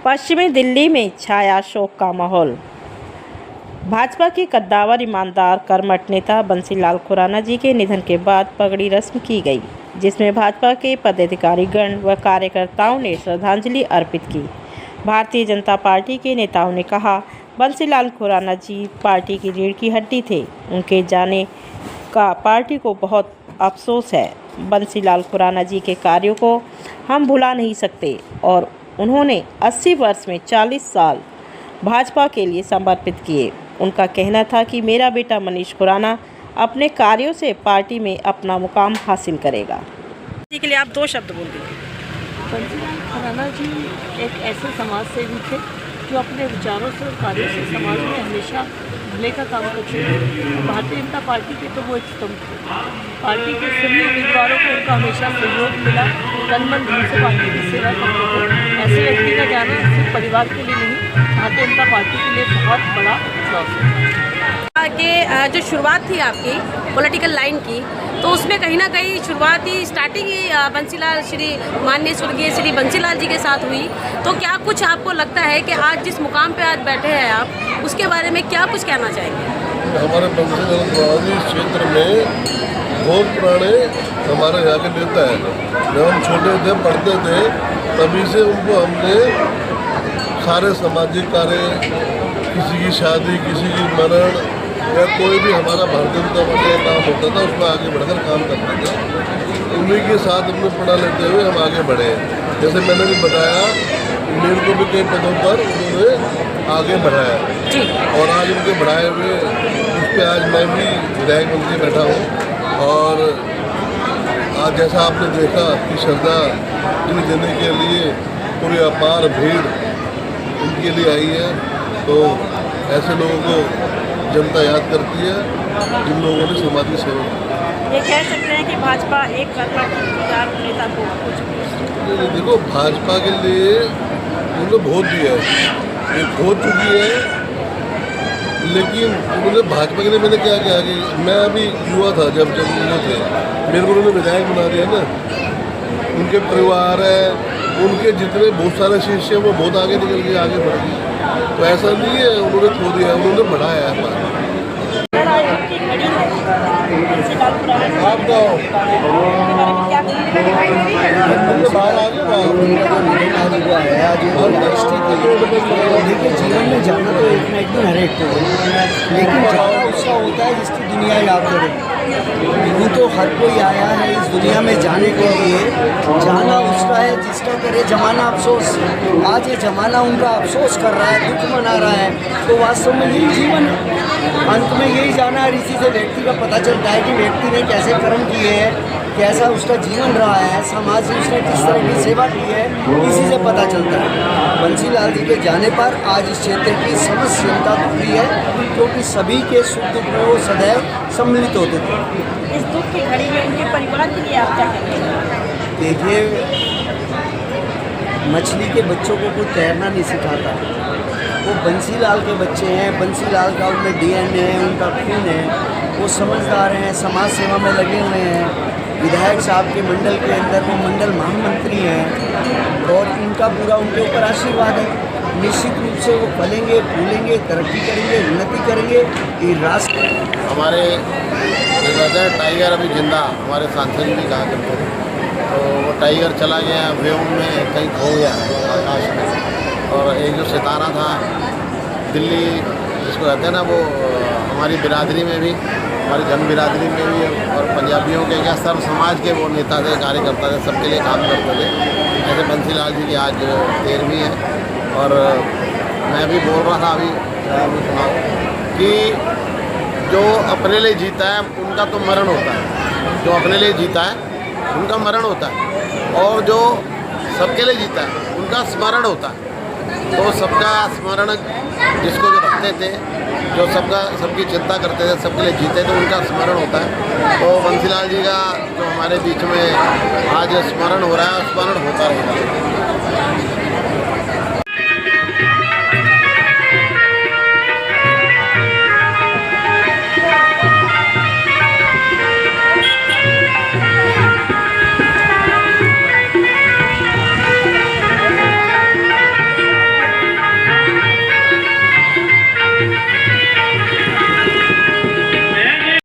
पश्चिमी दिल्ली में छाया शोक का माहौल। भाजपा के कद्दावर ईमानदार कर्मठ नेता बंसीलाल खुराना जी के निधन के बाद पगड़ी रस्म की गई, जिसमें भाजपा के पदाधिकारीगण व कार्यकर्ताओं ने श्रद्धांजलि अर्पित की। भारतीय जनता पार्टी के नेताओं ने कहा, बंसीलाल खुराना जी पार्टी की रीढ़ की हड्डी थे। उनके जाने का पार्टी को बहुत अफसोस है। बंसीलाल खुराना जी के कार्यों को हम भुला नहीं सकते और उन्होंने 80 वर्ष में 40 साल भाजपा के लिए समर्पित किए। उनका कहना था कि मेरा बेटा मनीष खुराना अपने कार्यों से पार्टी में अपना मुकाम हासिल करेगा। जी के लिए आप 2 शब्द बोल दीजिए। बंसीलाल खुराना जी एक ऐसे समाज सेवी थे जो अपने विचारों से और कार्यों से समाज में हमेशा भले का काम करते थे। भारतीय जनता पार्टी के तो वो एक स्तंभ थे। पार्टी के सभी उम्मीदवारों को उनका हमेशा सहयोग मिला, तन मन धन से पार्टी की सेवा करते थे। ऐसे व्यक्ति का जाना सिर्फ परिवार के लिए नहीं, भारतीय जनता पार्टी के लिए बहुत बड़ा लॉस है। कि जो शुरुआत थी आपकी पॉलिटिकल लाइन की, तो उसमें कहीं ना कहीं शुरुआती स्टार्टिंग ही बंसीलाल माननीय स्वर्गीय श्री बंसीलाल जी के साथ हुई। तो क्या कुछ आपको लगता है कि आज जिस मुकाम पे आज बैठे हैं आप, उसके बारे में क्या कुछ कहना चाहेंगे? हमारे बंसीलाल खुराना क्षेत्र में बहुत पुराने हमारे यहाँ के नेता हैं। जब हम छोटे थे, पढ़ते थे, तभी से उनको हमने सारे सामाजिक कार्य, किसी की शादी, किसी की मरण या कोई भी हमारा भारतीय जनता पार्टी का काम होता था, उसमें आगे बढ़कर काम करते थे। उन्हीं के साथ अपने पढ़ा लेते हुए हम आगे बढ़े। जैसे मैंने भी बताया, मेरे को भी कई पदों पर उन्होंने आगे बढ़ाया और आज उनके बढ़ाए हुए उस पर आज मैं भी विधायक बन के बैठा हूँ। और आज जैसा आपने देखा कि श्रद्धांजलि देने के लिए पूरी अपार भीड़ उनके लिए आई है, तो ऐसे लोगों को जनता याद करती है जिन लोगों ने समाज की सेवा की। ये कह सकते हैं कि भाजपा एक नेता को कुछ देखो, भाजपा के लिए उन्होंने बहुत दिया है, ये खो चुकी है, लेकिन उन्होंने भाजपा के लिए मैंने क्या किया कि मैं अभी युवा था जब उन्होंने थे, मेरे को उन्होंने विधायक बना दिया ना। उनके परिवार है, उनके जितने बहुत सारे शिष्य हैं, वो बहुत आगे निकल के आगे बढ़ गए। तो ऐसा नहीं है उन्होंने खो दिया, उन्होंने बढ़ाया है। आप तो देखिए, जीवन में जाना तो एक ना एक दिन हर एक को, लेकिन जाना उसका होता है जिसकी दुनिया याद करे। यूँ तो हर कोई आया है इस दुनिया में जाने के लिए, जाना उसका है जिसका करे जमाना अफसोस। आज ये जमाना उनका अफसोस कर रहा है, दुख मना रहा है, तो वास्तव में यही जीवन है। अंत में यही जाना है। इसी से व्यक्ति का पता चलता है कि व्यक्ति ने कैसे कर्म किए हैं, कैसा उसका जीवन रहा है, समाज में उसने किस तरह की सेवा की है, इसी से पता चलता है। बंसीलाल जी के जाने पर आज इस क्षेत्र की समस्त जनता दुखी है, क्योंकि सभी के सुख दुख में वो सदैव सम्मिलित होते थे। इस दुख की घड़ी में उनके परिवार के लिए आप क्या कहेंगे? देखिए, मछली के बच्चों को कोई तैरना नहीं सिखाता। वो बंसीलाल के बच्चे हैं, बंसीलाल का उनमें DNA है, उनका खून है, वो समझदार हैं, समाज सेवा में लगे हुए हैं। विधायक साहब के मंडल के अंदर वो मंडल महामंत्री हैं और इनका पूरा उनके ऊपर आशीर्वाद है। निश्चित रूप से वो फलेंगे, फूलेंगे, तरक्की करेंगे, उन्नति करेंगे। ये राष्ट्र हमारे टाइगर अभी जिंदा, हमारे सांसद भी कहा करते थे, तो वो टाइगर चला गया, व्योम में कहीं खो गया आकाश में। और एक जो सितारा था दिल्ली जिसको कहते हैं ना, वो हमारी बिरादरी में भी, हमारी जन बिरादरी में भी और पंजाबियों के क्या सर्व समाज के वो नेता थे, कार्यकर्ता थे, सबके लिए काम करते थे। जैसे बंसीलाल जी की आज 13वीं है। और मैं भी बोल रहा था अभी सुनाओ कि जो अपने लिए जीता है उनका तो मरण होता है, जो अपने लिए जीता है उनका मरण होता है, और जो सबके लिए जीता है उनका स्मरण होता है। तो सबका स्मरण जिसको जो रखते थे, जो सबकी चिंता करते थे, सबके लिए जीते थे, उनका स्मरण होता है। तो बंसीलाल जी का जो हमारे बीच में आज स्मरण हो रहा है, स्मरण होता रहेगा।